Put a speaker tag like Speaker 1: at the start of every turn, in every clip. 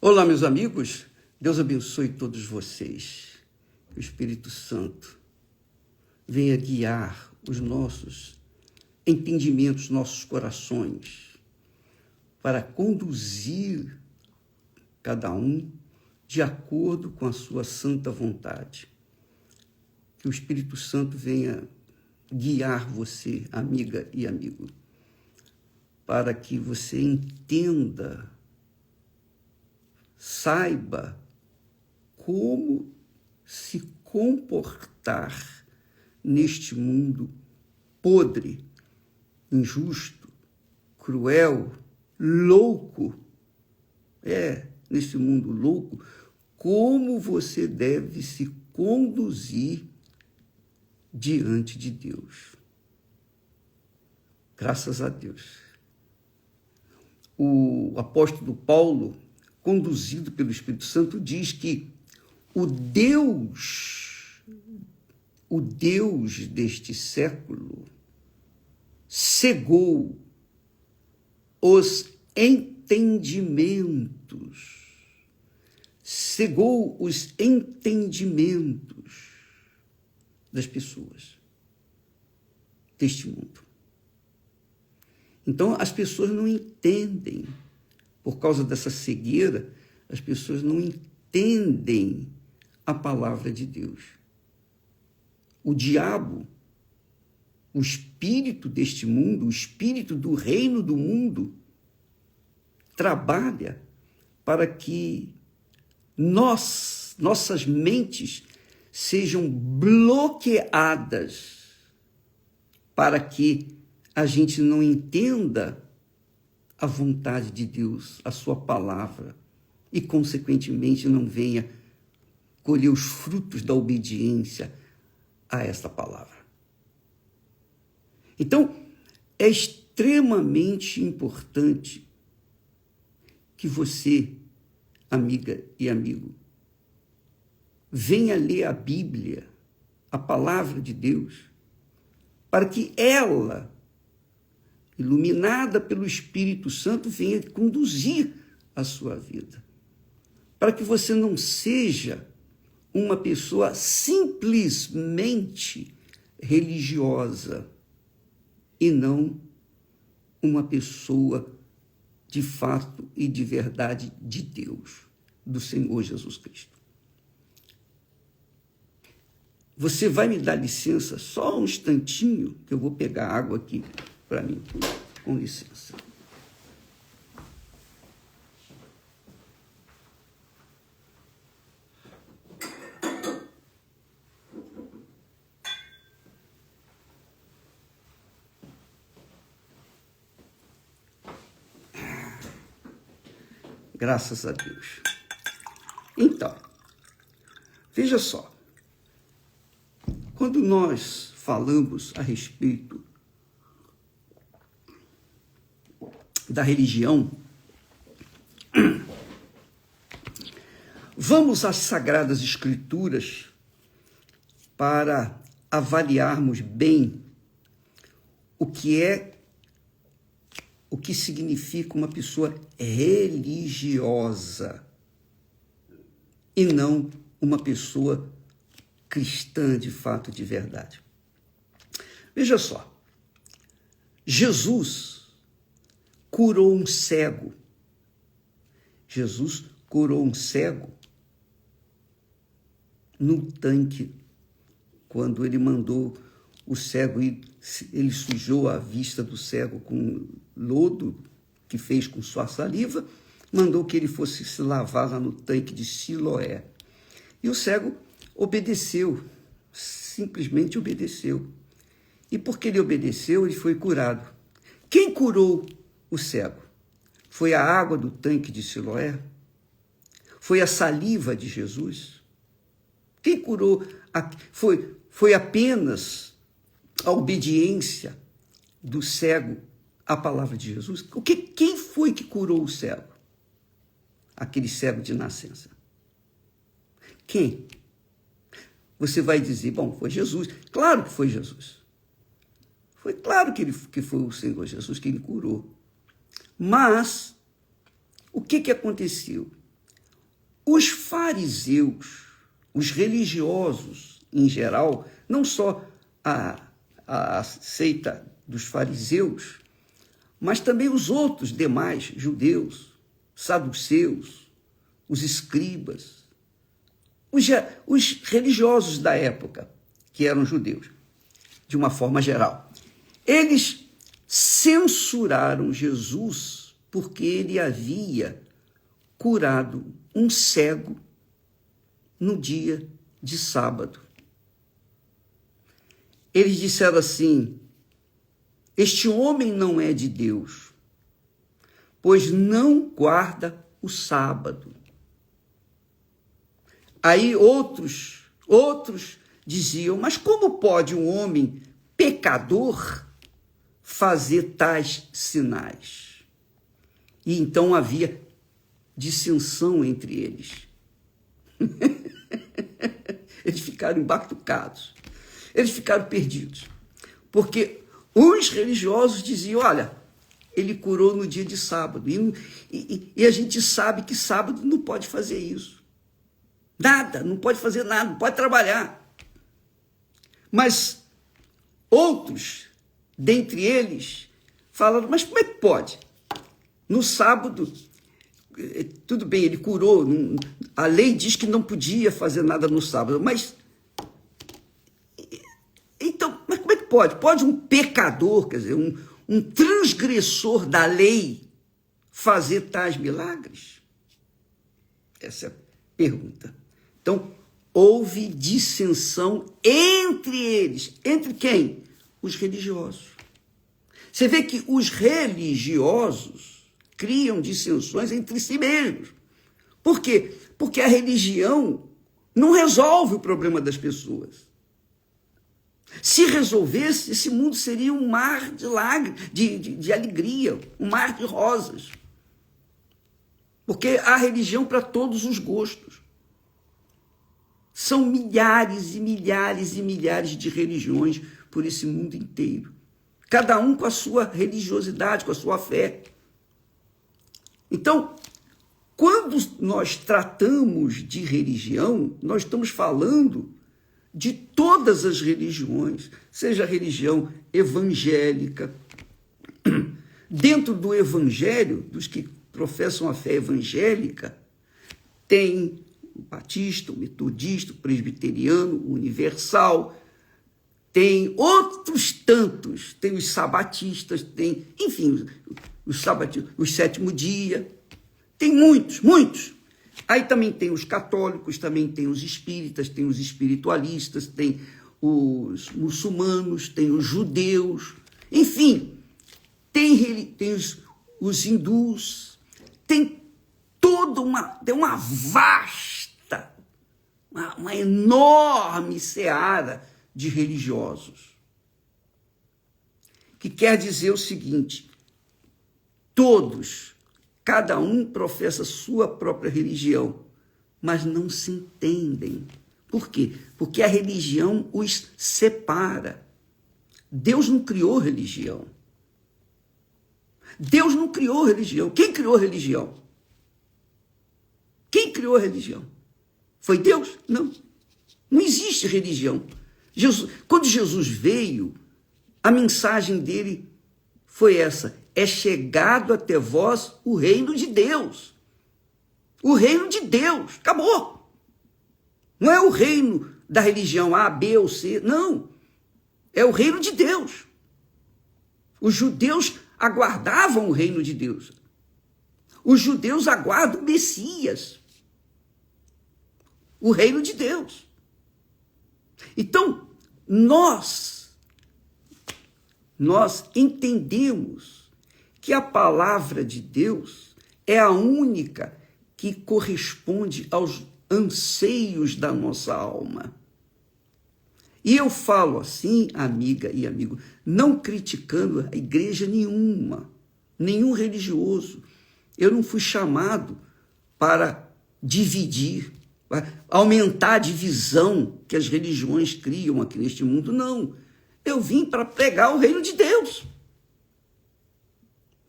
Speaker 1: Olá, meus amigos. Deus abençoe todos vocês. Que o Espírito Santo venha guiar os nossos entendimentos, nossos corações, para conduzir cada um de acordo com a sua santa vontade. Que o Espírito Santo venha guiar você, amiga e amigo, para que você entenda, saiba como se comportar neste mundo podre, injusto, cruel, louco. Nesse mundo louco, como você deve se conduzir diante de Deus. Graças a Deus. O apóstolo Paulo, conduzido pelo Espírito Santo, diz que o Deus deste século cegou os entendimentos das pessoas deste mundo. Então, as pessoas não entendem, por causa dessa cegueira, as pessoas não entendem a palavra de Deus. O diabo, o espírito deste mundo, o espírito do reino do mundo, trabalha para que nossas mentes sejam bloqueadas, para que a gente não entenda a vontade de Deus, a sua palavra, e, consequentemente, não venha colher os frutos da obediência a esta palavra. Então, é extremamente importante que você, amiga e amigo, venha ler a Bíblia, a palavra de Deus, para que ela, iluminada pelo Espírito Santo, venha conduzir a sua vida. Para que você não seja uma pessoa simplesmente religiosa e não uma pessoa de fato e de verdade de Deus, do Senhor Jesus Cristo. Você vai me dar licença só um instantinho, que eu vou pegar água aqui para mim, com licença. Graças a Deus. Então, veja só. Quando nós falamos a respeito da religião, vamos às Sagradas Escrituras para avaliarmos bem o que significa uma pessoa religiosa e não uma pessoa cristã de fato, de verdade. Veja só, Jesus curou um cego. Jesus curou um cego no tanque, quando ele mandou o cego ir, ele sujou a vista do cego com lodo que fez com sua saliva, mandou que ele fosse se lavar lá no tanque de Siloé. E o cego obedeceu, simplesmente obedeceu. E porque ele obedeceu, ele foi curado. Quem curou o cego? Foi a água do tanque de Siloé? Foi a saliva de Jesus? Quem curou? Foi apenas a obediência do cego à palavra de Jesus? Quem foi que curou o cego? Aquele cego de nascença. Quem? Você vai dizer, bom, foi Jesus. Claro que foi Jesus. Foi claro que foi o Senhor Jesus quem curou. Mas, o que aconteceu? Os fariseus, os religiosos em geral, não só a seita dos fariseus, mas também os outros demais judeus, saduceus, os escribas, os religiosos da época, que eram judeus, de uma forma geral. Eles censuraram Jesus porque ele havia curado um cego no dia de sábado. Eles disseram assim: este homem não é de Deus, pois não guarda o sábado. Aí outros diziam: mas como pode um homem pecador fazer tais sinais? E então havia dissensão entre eles. Eles ficaram embatucados, eles ficaram perdidos, porque os religiosos diziam: olha, ele curou no dia de sábado, e a gente sabe que sábado não pode fazer isso. Nada, não pode fazer nada, não pode trabalhar. Mas outros, dentre eles, falaram: mas como é que pode? No sábado, tudo bem, ele curou, a lei diz que não podia fazer nada no sábado, mas então, mas como é que pode? Pode um pecador, quer dizer, um transgressor da lei fazer tais milagres? Essa é a pergunta. Então, houve dissensão entre eles. Entre quem? Os religiosos. Você vê que os religiosos criam dissensões entre si mesmos. Por quê? Porque a religião não resolve o problema das pessoas. Se resolvesse, esse mundo seria um mar de lágrimas, de alegria, um mar de rosas. Porque há religião para todos os gostos. São milhares e milhares e milhares de religiões por esse mundo inteiro. Cada um com a sua religiosidade, com a sua fé. Então, quando nós tratamos de religião, nós estamos falando de todas as religiões, seja a religião evangélica. Dentro do evangelho, dos que professam a fé evangélica, tem o batista, o metodista, o presbiteriano, o universal, tem outros tantos, tem os sabatistas, tem, enfim, o sétimo dia, tem muitos. Aí também tem os católicos, também tem os espíritas, tem os espiritualistas, tem os muçulmanos, tem os judeus, enfim, tem os hindus, tem uma vasta, uma enorme seara de religiosos, que quer dizer o seguinte: todos, cada um professa sua própria religião, mas não se entendem. Por quê? Porque a religião os separa. Deus não criou religião. Deus não criou religião. Quem criou religião? Quem criou a religião? Foi Deus? Não. Não existe religião. Quando Jesus veio, a mensagem dele foi essa: é chegado até vós o reino de Deus. O reino de Deus. Acabou. Não é o reino da religião A, B ou C. Não. É o reino de Deus. Os judeus aguardavam o reino de Deus. Os judeus aguardam o Messias. O reino de Deus. Então, nós entendemos que a palavra de Deus é a única que corresponde aos anseios da nossa alma. E eu falo assim, amiga e amigo, não criticando a igreja nenhuma, nenhum religioso. Eu não fui chamado para dividir, para aumentar a divisão que as religiões criam aqui neste mundo, não. Eu vim para pregar o reino de Deus.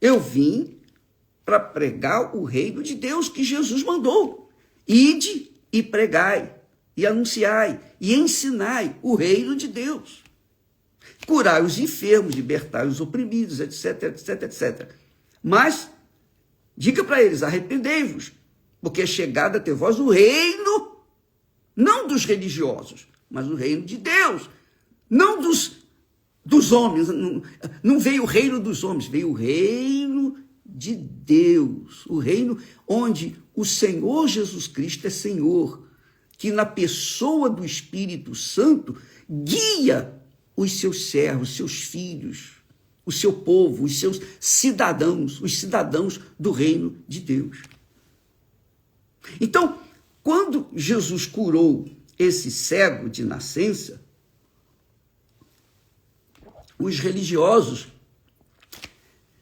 Speaker 1: Eu vim para pregar o reino de Deus que Jesus mandou. ide e pregai, e anunciai, e ensinai o reino de Deus. Curai os enfermos, libertai os oprimidos, etc, etc, etc. Mas diga para eles, arrependei-vos, porque é chegado até vós o reino, não dos religiosos, mas o reino de Deus, não dos homens. Não veio o reino dos homens, veio o reino de Deus, o reino onde o Senhor Jesus Cristo é Senhor, que na pessoa do Espírito Santo guia os seus servos, seus filhos, o seu povo, os seus cidadãos, os cidadãos do reino de Deus. Então, quando Jesus curou esse cego de nascença, os religiosos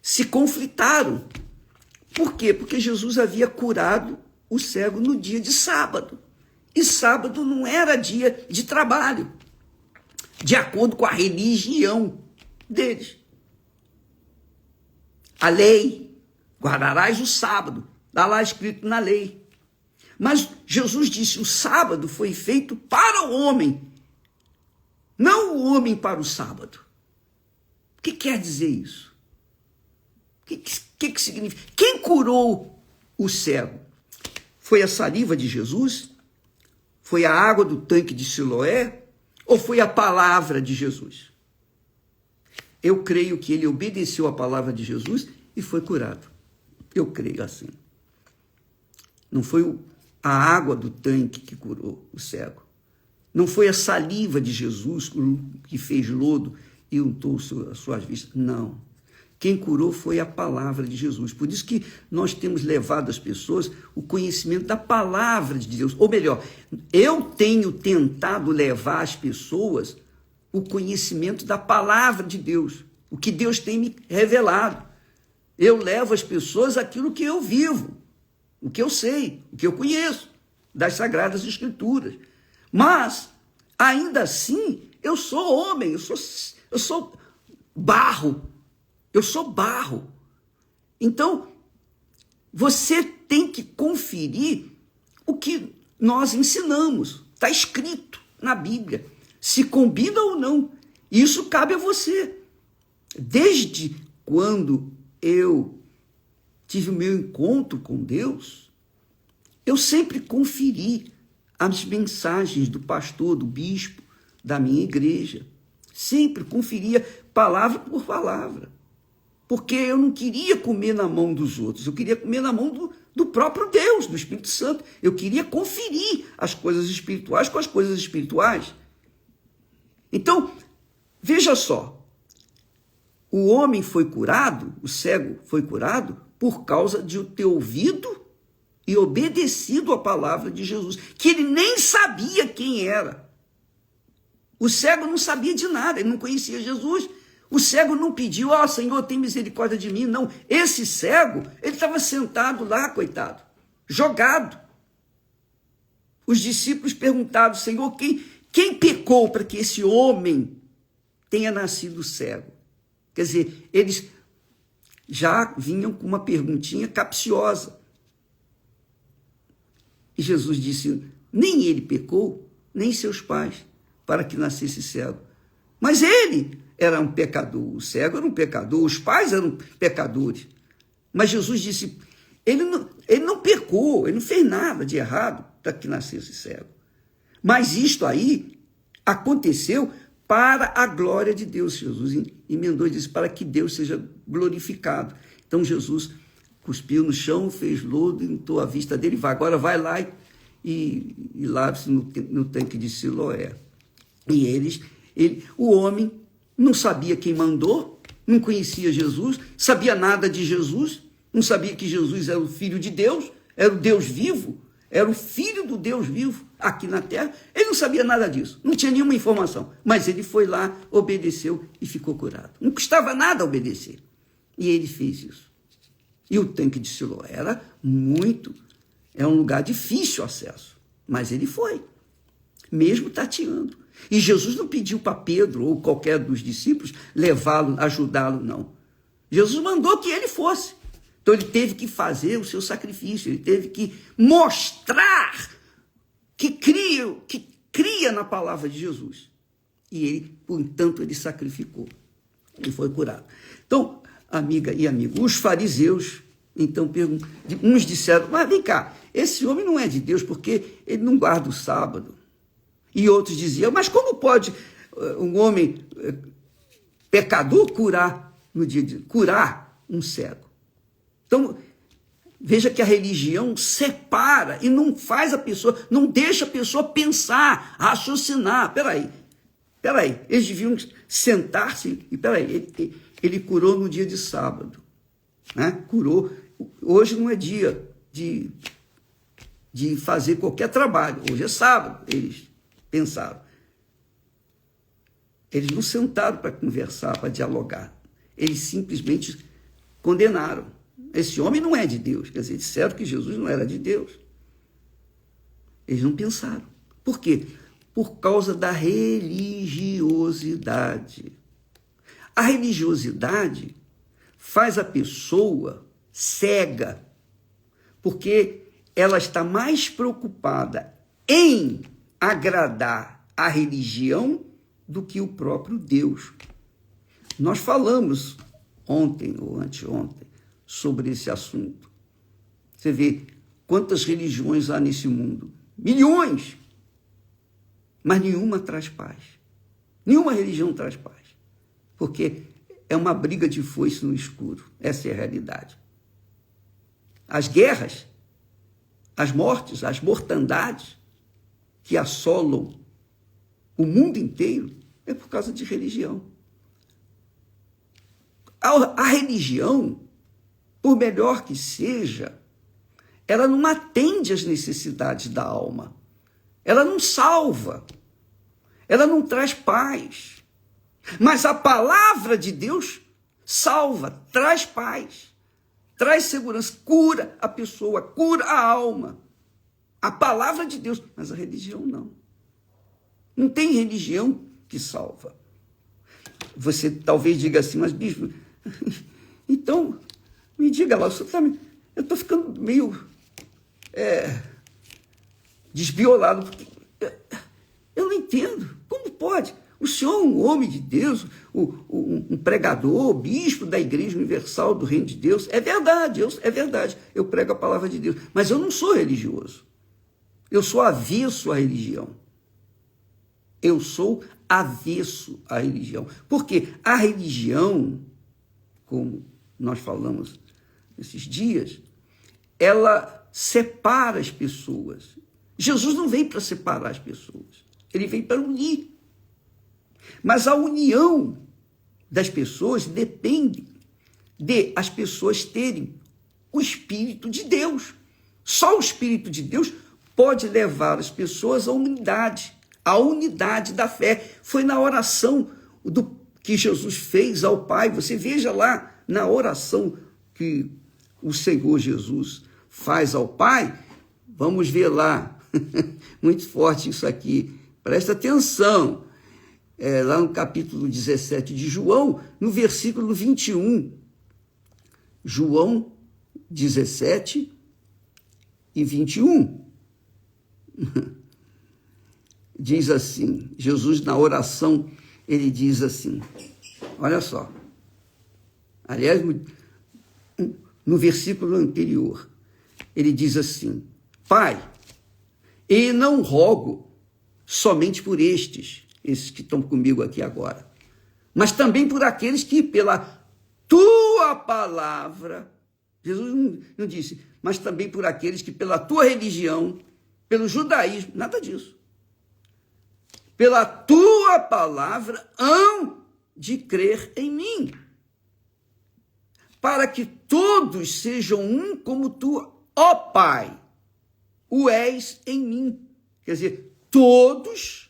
Speaker 1: se conflitaram. Por quê? Porque Jesus havia curado o cego no dia de sábado. E sábado não era dia de trabalho, de acordo com a religião deles. A lei, guardarás o sábado, está lá escrito na lei. Mas Jesus disse, o sábado foi feito para o homem, não o homem para o sábado. O que quer dizer isso? O que significa? Quem curou o cego? Foi a saliva de Jesus? Foi a água do tanque de Siloé? Ou foi a palavra de Jesus? Eu creio que ele obedeceu a palavra de Jesus e foi curado. Eu creio assim. Não foi a água do tanque que curou o cego. Não foi a saliva de Jesus que fez lodo e untou as suas vistas. Não. Quem curou foi a palavra de Jesus. Por isso que nós temos levado às pessoas o conhecimento da palavra de Deus. Ou melhor, eu tenho tentado levar às pessoas o conhecimento da palavra de Deus. O que Deus tem me revelado. Eu levo às pessoas aquilo que eu vivo, o que eu sei, o que eu conheço das Sagradas Escrituras. Mas, ainda assim, eu sou homem, eu sou barro. Eu sou barro. Então, você tem que conferir o que nós ensinamos. Está escrito na Bíblia. Se combina ou não. Isso cabe a você. Desde quando eu tive o meu encontro com Deus, eu sempre conferi as mensagens do pastor, do bispo, da minha igreja. Sempre conferia palavra por palavra. Porque eu não queria comer na mão dos outros, eu queria comer na mão do próprio Deus, do Espírito Santo. Eu queria conferir as coisas espirituais com as coisas espirituais. Então, veja só, o homem foi curado, o cego foi curado, por causa de ter ouvido e obedecido a palavra de Jesus, que ele nem sabia quem era. O cego não sabia de nada, ele não conhecia Jesus. O cego não pediu, Senhor, tem misericórdia de mim. Não, esse cego, ele estava sentado lá, coitado, jogado. Os discípulos perguntaram, Senhor, quem pecou para que esse homem tenha nascido cego? Quer dizer, eles já vinham com uma perguntinha capciosa. E Jesus disse, nem ele pecou, nem seus pais, para que nascesse cego. Mas ele era um pecador, o cego era um pecador, os pais eram pecadores. Mas Jesus disse, ele não pecou, ele não fez nada de errado para que nascesse cego. Mas isto aí aconteceu para a glória de Deus. Jesus emendou e disse, para que Deus seja glorificado. Então Jesus cuspiu no chão, fez lodo, untou a vista dele, agora vai lá e lave-se no tanque de Siloé. E o homem não sabia quem mandou, não conhecia Jesus, sabia nada de Jesus, não sabia que Jesus era o Filho de Deus, era o Deus vivo, era o Filho do Deus vivo aqui na terra. Ele não sabia nada disso, não tinha nenhuma informação, mas ele foi lá, obedeceu e ficou curado. Não custava nada obedecer. E ele fez isso. E o tanque de Siloé é um lugar difícil acesso, mas ele foi, mesmo tateando. E Jesus não pediu para Pedro ou qualquer dos discípulos levá-lo, ajudá-lo, não. Jesus mandou que ele fosse. Então ele teve que fazer o seu sacrifício, ele teve que mostrar que cria na palavra de Jesus. E ele, portanto, ele sacrificou. Ele foi curado. Então, amiga e amigo, os fariseus, então, uns disseram, mas vem cá, esse homem não é de Deus porque ele não guarda o sábado. E outros diziam, mas como pode um homem pecador curar um cego? Então, veja que a religião separa e não faz a pessoa, não deixa a pessoa pensar, raciocinar. Peraí, eles deviam sentar-se e, ele curou no dia de sábado, né? Curou, hoje não é dia de fazer qualquer trabalho, hoje é sábado, eles pensaram. Eles não sentaram para conversar, para dialogar, eles simplesmente condenaram. Esse homem não é de Deus, quer dizer, disseram que Jesus não era de Deus. Eles não pensaram. Por quê? Por causa da religiosidade. A religiosidade faz a pessoa cega, porque ela está mais preocupada em agradar a religião do que o próprio Deus. Nós falamos ontem ou anteontem sobre esse assunto. Você vê quantas religiões há nesse mundo? Milhões! Mas nenhuma traz paz. Nenhuma religião traz paz. Porque é uma briga de foice no escuro. Essa é a realidade. As guerras, as mortes, as mortandades que assolam o mundo inteiro é por causa de religião. A religião, por melhor que seja, ela não atende às necessidades da alma. Ela não salva. Ela não traz paz. Mas a palavra de Deus salva, traz paz, traz segurança, cura a pessoa, cura a alma. A palavra de Deus, mas a religião não. Não tem religião que salva. Você talvez diga assim, mas bispo, então me diga lá, eu estou ficando meio desviolado, porque eu não entendo. Como pode? O senhor é um homem de Deus, um pregador, bispo da Igreja Universal do Reino de Deus. É verdade, eu prego a palavra de Deus, mas eu não sou religioso. Eu sou avesso à religião. Eu sou avesso à religião. Porque a religião, como nós falamos nesses dias, ela separa as pessoas. Jesus não veio para separar as pessoas, ele veio para unir. Mas a união das pessoas depende de as pessoas terem o Espírito de Deus. Só o Espírito de Deus pode levar as pessoas à unidade da fé. Foi na oração que Jesus fez ao Pai. Você veja lá na oração que o Senhor Jesus faz ao Pai. Vamos ver lá. Muito forte isso aqui. Presta atenção. Lá no capítulo 17 de João, no versículo 21. João 17 e 21. Diz assim, Jesus na oração, ele diz assim, olha só. Aliás, no versículo anterior, ele diz assim, Pai, e não rogo somente por esses que estão comigo aqui agora, mas também por aqueles que pela tua palavra, Jesus não disse, mas também por aqueles que pela tua religião, pelo judaísmo, nada disso, pela tua palavra hão de crer em mim, para que todos sejam um como tu, ó Pai, o és em mim. Quer dizer, todos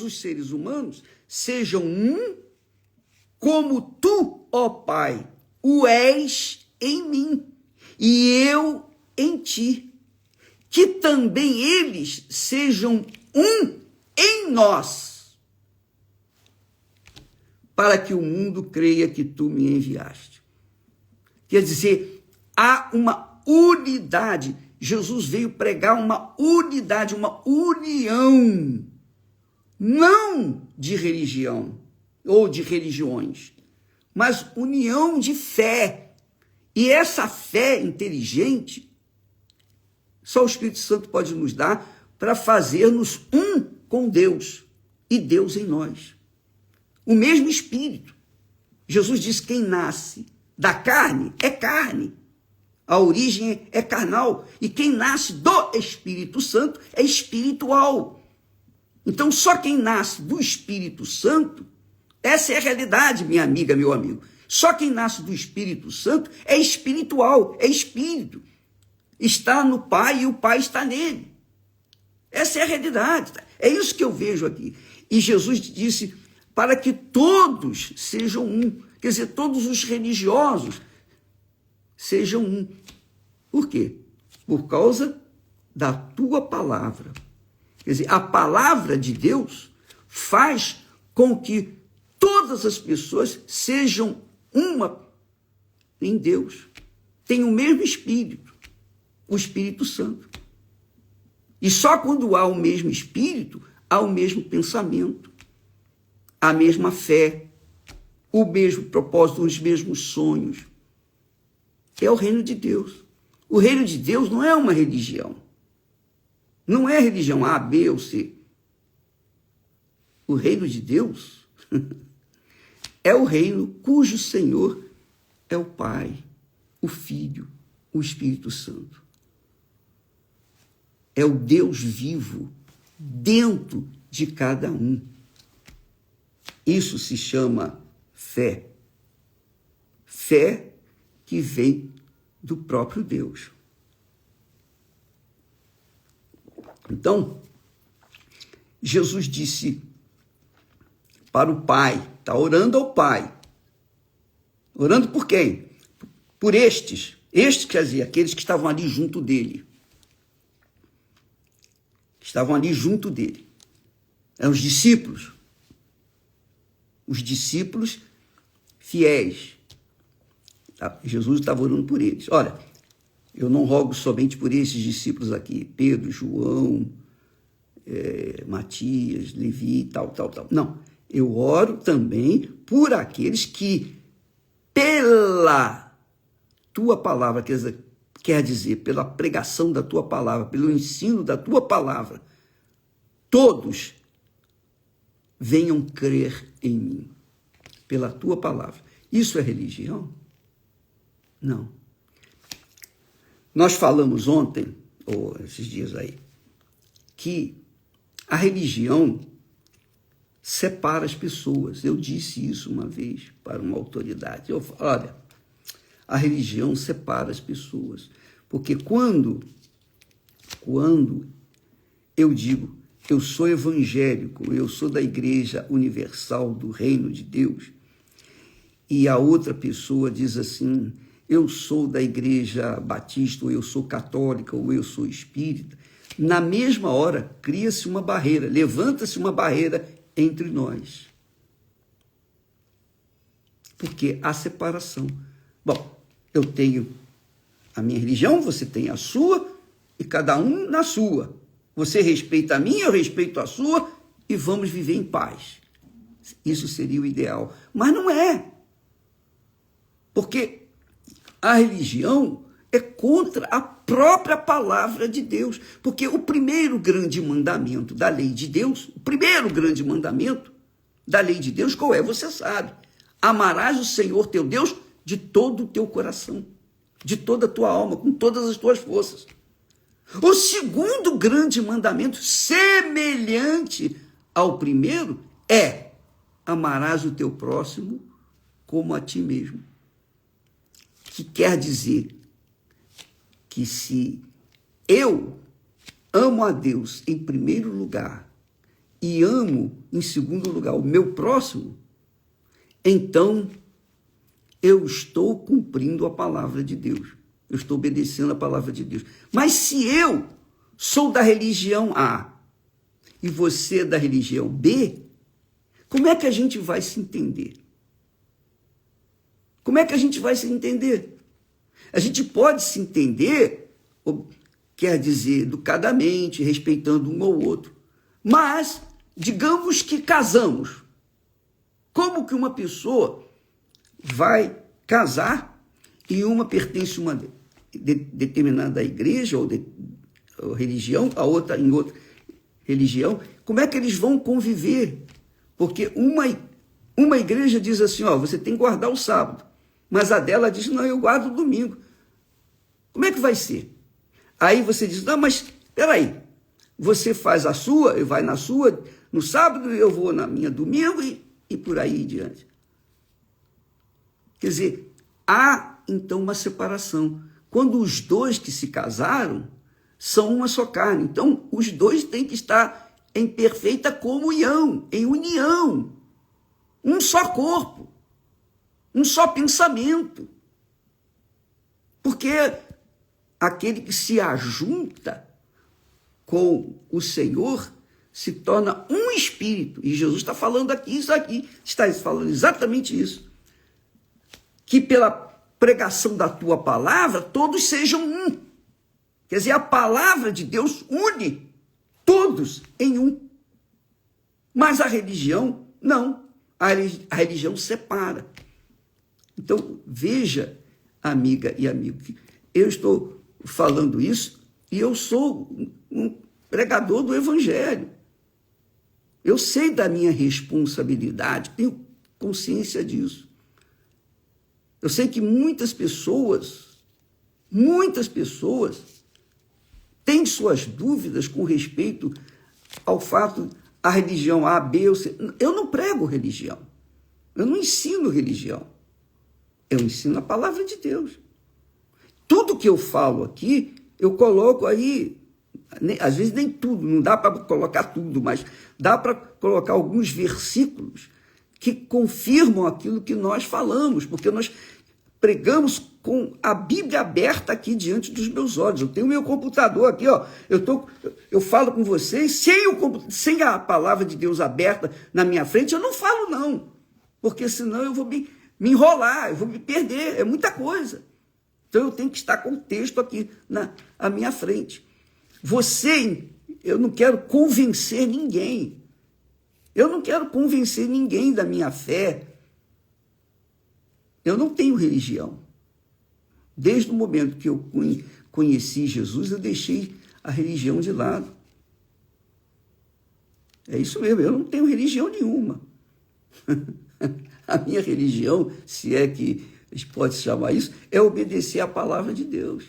Speaker 1: os seres humanos sejam um como tu, ó Pai, o és em mim e eu em ti, que também eles sejam um em nós, para que o mundo creia que tu me enviaste. Quer dizer, há uma unidade. Jesus veio pregar uma unidade, uma união, não de religião ou de religiões, mas união de fé. E essa fé inteligente, só o Espírito Santo pode nos dar para fazermos um com Deus e Deus em nós. O mesmo Espírito. Jesus disse: quem nasce da carne é carne. A origem é carnal. E quem nasce do Espírito Santo é espiritual. Então, só quem nasce do Espírito Santo, essa é a realidade, minha amiga, meu amigo. Só quem nasce do Espírito Santo é espiritual, é espírito. Está no Pai e o Pai está nele. Essa é a realidade. É isso que eu vejo aqui. E Jesus disse para que todos sejam um. Quer dizer, todos os religiosos sejam um. Por quê? Por causa da tua palavra. Quer dizer, a palavra de Deus faz com que todas as pessoas sejam uma em Deus. Tem o mesmo Espírito, o Espírito Santo. E só quando há o mesmo Espírito, há o mesmo pensamento, a mesma fé, o mesmo propósito, os mesmos sonhos. É o reino de Deus. O reino de Deus não é uma religião. Não é religião A, B ou C. O reino de Deus é o reino cujo Senhor é o Pai, o Filho, o Espírito Santo. É o Deus vivo dentro de cada um. Isso se chama fé. Fé que vem do próprio Deus. Então, Jesus disse para o Pai, está orando ao Pai. Orando por quem? Por estes. Estes, quer dizer, aqueles que estavam ali junto dele. Estavam ali junto dele. Eram os discípulos. Os discípulos fiéis. Jesus estava orando por eles. Olha, eu não rogo somente por esses discípulos aqui, Pedro, João, Matias, Levi, tal. Não, eu oro também por aqueles que, pela tua palavra, quer dizer, pela pregação da tua palavra, pelo ensino da tua palavra, todos venham crer em mim, pela tua palavra. Isso é religião? Não. Nós falamos ontem, ou esses dias aí, que a religião separa as pessoas. Eu disse isso uma vez para uma autoridade. Eu falo, olha, a religião separa as pessoas. Porque quando eu digo, eu sou evangélico, eu sou da Igreja Universal do Reino de Deus, e a outra pessoa diz assim, eu sou da Igreja Batista, ou eu sou católica, ou eu sou espírita, na mesma hora cria-se uma barreira, levanta-se uma barreira entre nós. Porque há separação. Bom, eu tenho a minha religião, você tem a sua, e cada um na sua. Você respeita a minha, eu respeito a sua, e vamos viver em paz. Isso seria o ideal. Mas não é. Porque a religião é contra a própria palavra de Deus. Porque o primeiro grande mandamento da lei de Deus, o primeiro grande mandamento da lei de Deus, qual é? Você sabe. Amarás o Senhor teu Deus de todo o teu coração, de toda a tua alma, com todas as tuas forças. O segundo grande mandamento, semelhante ao primeiro, é amarás o teu próximo como a ti mesmo. Que quer dizer que se eu amo a Deus em primeiro lugar e amo em segundo lugar o meu próximo, então eu estou cumprindo a palavra de Deus. Eu estou obedecendo a palavra de Deus. Mas se eu sou da religião A e você é da religião B, como é que a gente vai se entender? Como é que a gente vai se entender? A gente pode se entender, quer dizer, educadamente, respeitando um ao outro. Mas, digamos que casamos. Como que uma pessoa vai casar e uma pertence a uma determinada igreja ou religião, a outra em outra religião? Como é que eles vão conviver? Porque uma igreja diz assim, ó, você tem que guardar o sábado, mas a dela diz, não, eu guardo o domingo. Como é que vai ser? Aí você diz, não, mas peraí, você faz a sua, eu vai na sua no sábado, eu vou na minha domingo e por aí em diante. Quer dizer, há então uma separação. Quando os dois que se casaram são uma só carne, então os dois têm que estar em perfeita comunhão, em união, um só corpo, um só pensamento. Porque aquele que se ajunta com o Senhor se torna um espírito. E Jesus está falando aqui, isso aqui, está falando exatamente isso. Que pela pregação da tua palavra, todos sejam um. Quer dizer, a palavra de Deus une todos em um. Mas a religião, não. A religião separa. Então, veja, amiga e amigo, que eu estou falando isso e eu sou um pregador do Evangelho. Eu sei da minha responsabilidade, tenho consciência disso. Eu sei que muitas pessoas têm suas dúvidas com respeito ao fato a religião A, B ou C. Eu não prego religião. Eu não ensino religião. Eu ensino a palavra de Deus. Tudo que eu falo aqui, eu coloco aí, às vezes nem tudo, não dá para colocar tudo, mas dá para colocar alguns versículos que confirmam aquilo que nós falamos, porque nós pregamos com a Bíblia aberta aqui diante dos meus olhos. Eu tenho o meu computador aqui, ó. Eu falo com vocês, sem a palavra de Deus aberta na minha frente, eu não falo não, porque senão eu vou me enrolar, eu vou me perder, é muita coisa. Então eu tenho que estar com o texto aqui à minha frente. Eu não quero convencer ninguém. Eu não quero convencer ninguém da minha fé. Eu não tenho religião. Desde o momento que eu conheci Jesus, eu deixei a religião de lado. É isso mesmo, eu não tenho religião nenhuma. A minha religião, se é que pode se chamar isso, é obedecer à palavra de Deus.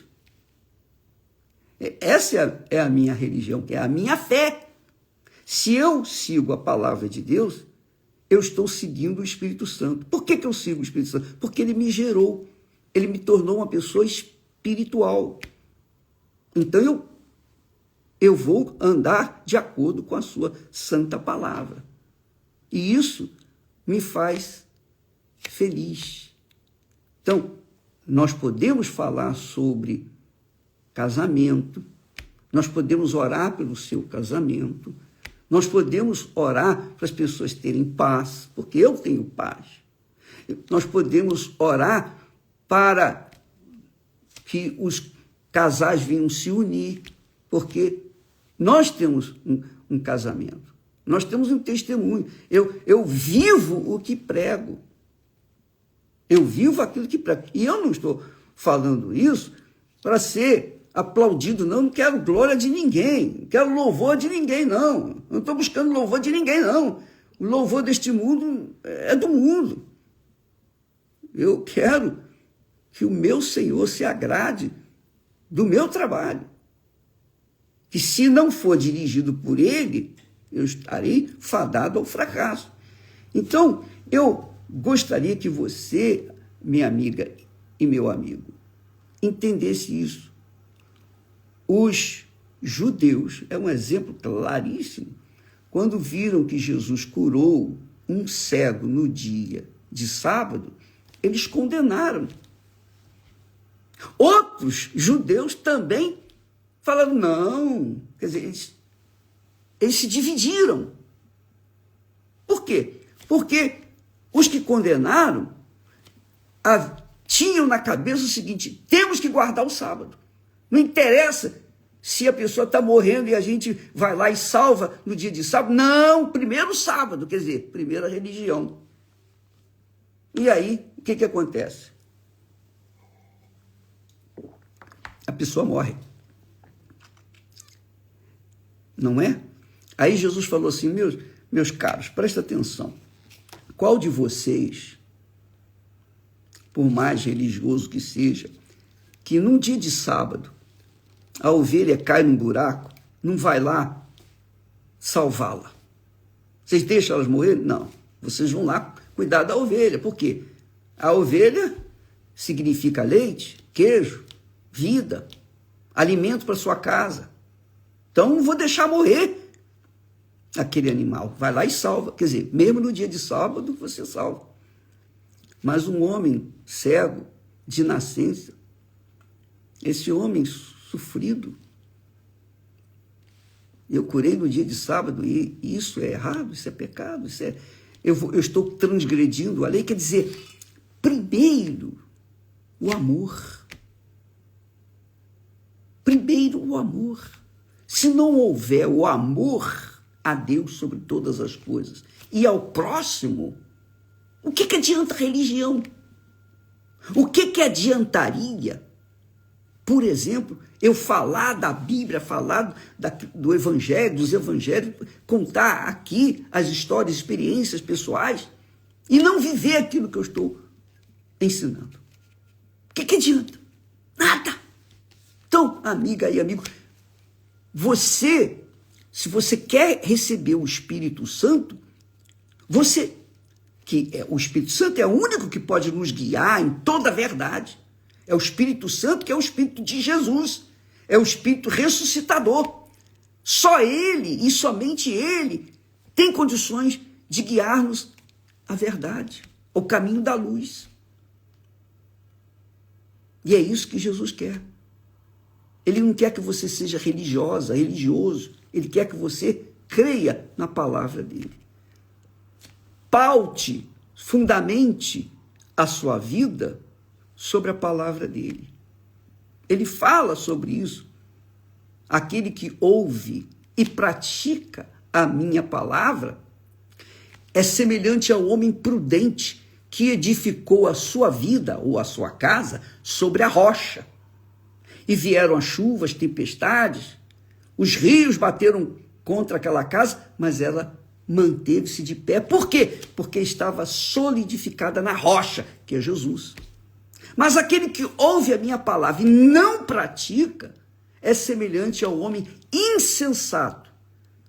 Speaker 1: Essa é a minha religião, que é a minha fé. Se eu sigo a palavra de Deus, eu estou seguindo o Espírito Santo. Por que eu sigo o Espírito Santo? Porque ele me gerou, ele me tornou uma pessoa espiritual. Então eu vou andar de acordo com a sua santa palavra. E isso me faz feliz. Então, nós podemos falar sobre casamento, nós podemos orar pelo seu casamento, nós podemos orar para as pessoas terem paz, porque eu tenho paz. Nós podemos orar para que os casais venham se unir, porque nós temos um casamento, nós temos um testemunho. Eu vivo o que prego. Eu vivo aquilo que prego. E eu não estou falando isso para ser aplaudido, não quero glória de ninguém, não quero louvor de ninguém, não estou buscando louvor de ninguém, não. O louvor deste mundo é do mundo. Eu quero que o meu Senhor se agrade do meu trabalho, que se não for dirigido por Ele, eu estarei fadado ao fracasso. Então, eu gostaria que você, minha amiga e meu amigo, entendesse isso. Os judeus, é um exemplo claríssimo, quando viram que Jesus curou um cego no dia de sábado, eles condenaram. Outros judeus também falaram, não, quer dizer, eles se dividiram. Por quê? Porque os que condenaram tinham na cabeça o seguinte: temos que guardar o sábado. Não interessa se a pessoa está morrendo e a gente vai lá e salva no dia de sábado. Não, primeiro o sábado, quer dizer, primeiro a religião. E aí, o que acontece? A pessoa morre. Não é? Aí Jesus falou assim: meus caros, presta atenção. Qual de vocês, por mais religioso que seja, que num dia de sábado a ovelha cai num buraco, não vai lá salvá-la? Vocês deixam elas morrer? Não. Vocês vão lá cuidar da ovelha. Por quê? A ovelha significa leite, queijo, vida, alimento para sua casa. Então, não vou deixar morrer aquele animal. Vai lá e salva. Quer dizer, mesmo no dia de sábado, você salva. Mas um homem cego, de nascença, esse homem sofrido, eu curei no dia de sábado, e isso é errado, isso é pecado, eu estou transgredindo a lei. Quer dizer, primeiro, o amor. Primeiro, o amor. Se não houver o amor a Deus sobre todas as coisas e ao próximo, o que adianta a religião? O que adiantaria, por exemplo, eu falar da Bíblia, falar do Evangelho, dos Evangelhos, contar aqui as histórias, experiências pessoais e não viver aquilo que eu estou ensinando? O que adianta? Nada. Então, amiga e amigo, se você quer receber o Espírito Santo, o Espírito Santo é o único que pode nos guiar em toda a verdade. É o Espírito Santo que é o Espírito de Jesus. É o Espírito ressuscitador. Só Ele e somente Ele tem condições de guiar-nos à verdade, ao caminho da luz. E é isso que Jesus quer. Ele não quer que você seja religioso. Ele quer que você creia na palavra dele. Paute, fundamente a sua vida sobre a palavra dele. Ele fala sobre isso. Aquele que ouve e pratica a minha palavra é semelhante ao homem prudente que edificou a sua vida ou a sua casa sobre a rocha. E vieram as chuvas, tempestades, os rios bateram contra aquela casa, mas ela manteve-se de pé. Por quê? Porque estava solidificada na rocha, que é Jesus. Mas aquele que ouve a minha palavra e não pratica é semelhante ao homem insensato.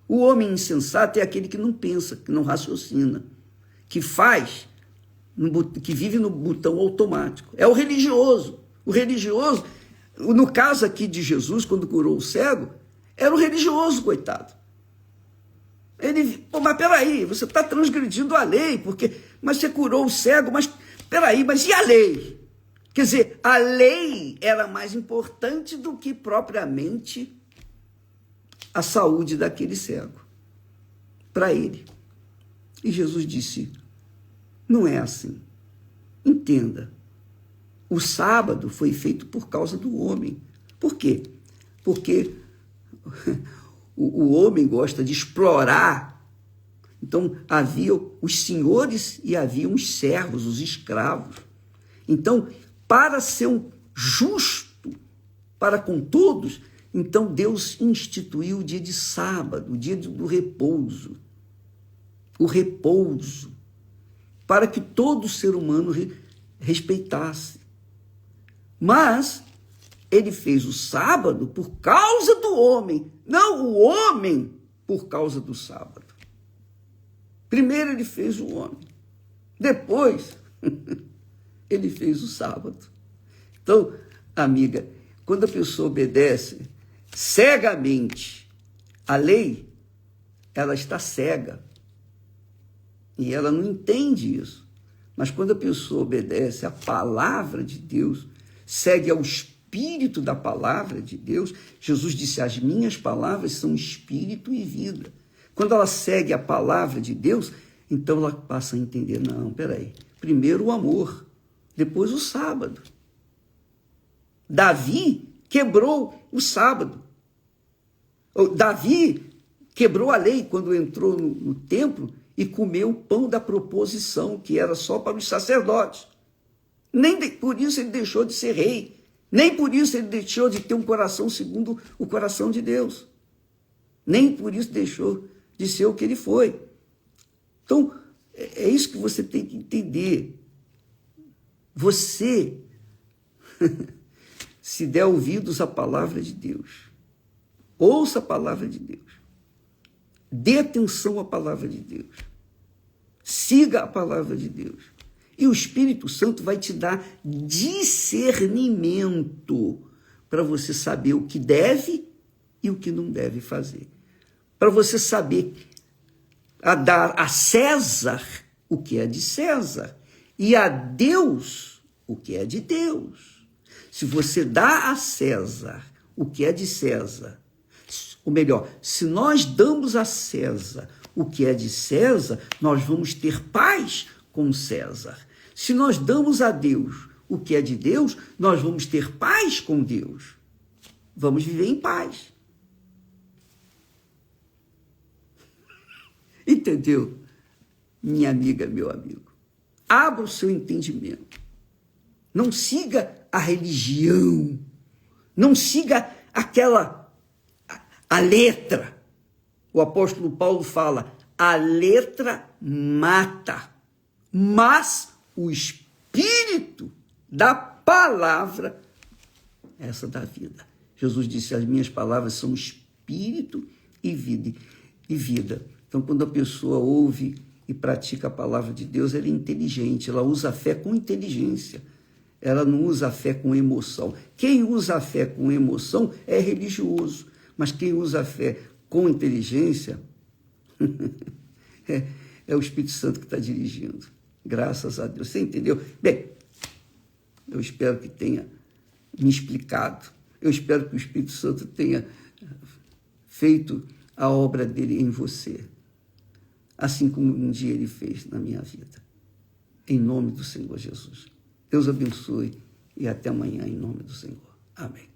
Speaker 1: O homem insensato é aquele que não pensa, que não raciocina, que que vive no botão automático. É o religioso. O religioso, no caso aqui de Jesus, quando curou o cego, era o religioso, coitado. Mas peraí, você está transgredindo a lei, mas você curou o cego, mas peraí, mas e a lei? Quer dizer, a lei era mais importante do que propriamente a saúde daquele cego, para ele. E Jesus disse: não é assim. Entenda, o sábado foi feito por causa do homem. Por quê? Porque o homem gosta de explorar. Então, havia os senhores e havia os servos, os escravos. Então, para ser um justo para com todos, então Deus instituiu o dia de sábado, o dia do repouso. O repouso, para que todo ser humano respeitasse. Mas ele fez o sábado por causa do homem, não o homem por causa do sábado. Primeiro ele fez o homem, depois ele fez o sábado. Então, amiga, quando a pessoa obedece cegamente a lei, ela está cega e ela não entende isso. Mas quando a pessoa obedece à palavra de Deus, segue ao espírito da palavra de Deus, Jesus disse: as minhas palavras são espírito e vida. Quando ela segue a palavra de Deus, então ela passa a entender: não, peraí, primeiro o amor, depois o sábado. Davi quebrou o sábado. Davi quebrou a lei quando entrou no templo e comeu o pão da proposição, que era só para os sacerdotes. Nem por isso ele deixou de ser rei. Nem por isso ele deixou de ter um coração segundo o coração de Deus. Nem por isso deixou de ser o que ele foi. Então, é isso que você tem que entender. Você, se der ouvidos à palavra de Deus, ouça a palavra de Deus, dê atenção à palavra de Deus, siga a palavra de Deus, e o Espírito Santo vai te dar discernimento para você saber o que deve e o que não deve fazer. Para você saber dar a César o que é de César e a Deus o que é de Deus. Se você dá a César o que é de César, ou melhor, se nós damos a César o que é de César, nós vamos ter paz com César. Se nós damos a Deus o que é de Deus, nós vamos ter paz com Deus. Vamos viver em paz. Entendeu? Minha amiga, meu amigo. Abra o seu entendimento. Não siga a religião. Não siga a letra. O apóstolo Paulo fala, a letra mata, mas o espírito da palavra, essa da vida. Jesus disse, as minhas palavras são espírito e vida. Então, quando a pessoa ouve e pratica a palavra de Deus, ela é inteligente, ela usa a fé com inteligência. Ela não usa a fé com emoção. Quem usa a fé com emoção é religioso, mas quem usa a fé com inteligência é o Espírito Santo que está dirigindo. Graças a Deus. Você entendeu? Bem, eu espero que tenha me explicado. Eu espero que o Espírito Santo tenha feito a obra dele em você, assim como um dia ele fez na minha vida. Em nome do Senhor Jesus. Deus abençoe e até amanhã, em nome do Senhor. Amém.